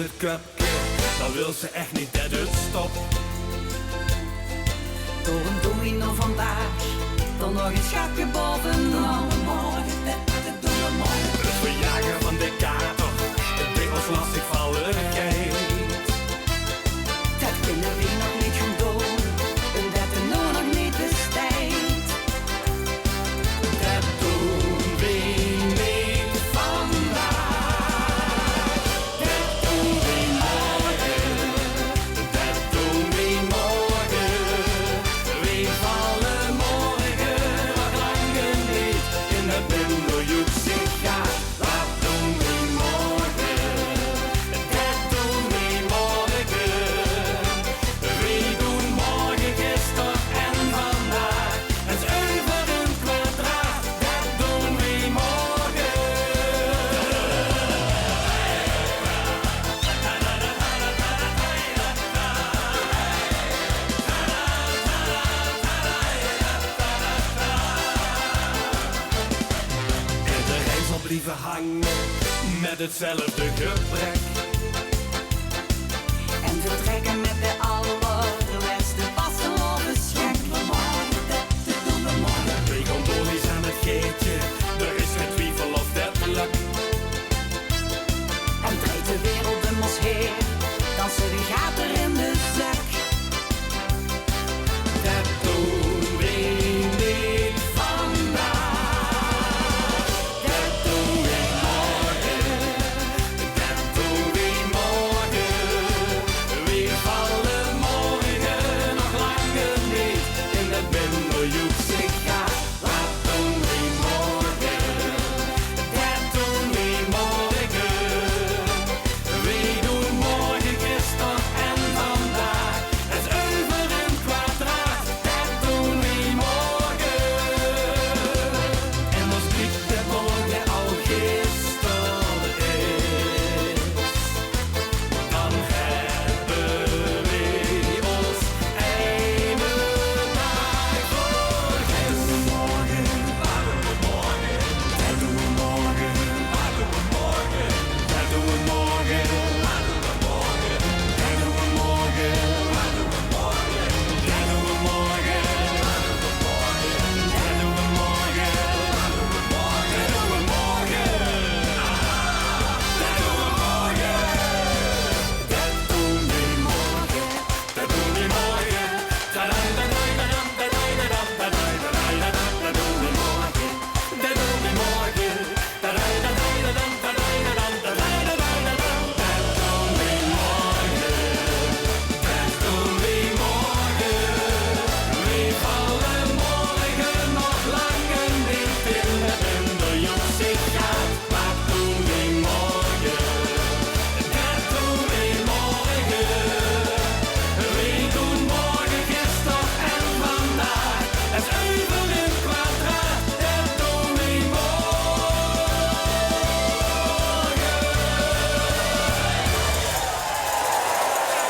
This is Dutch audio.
het cupje, dan wil ze echt niet dat het stopt. Door een domino vandaag, dan nog een schapje bovenop. Morgen, dat doen we morgen. Het verjagen van de kater, het dikwijls lastig vallen geit. Dat kunnen we nog niet gaan doen, en dat er nu nog niet bestaat. Dat doen we niet vandaag. Dat doen we morgen. Dat doen we morgen. We vallen morgen nog langer niet in de bindeljoek zich gaat. Dat doen we morgen. Dat doen we morgen. We doen morgen, gisteren en vandaag. Het is over een kwadraat. Dat doen we morgen. Iedereen zal blijven hangen met hetzelfde gebrek. En we trekken met de oude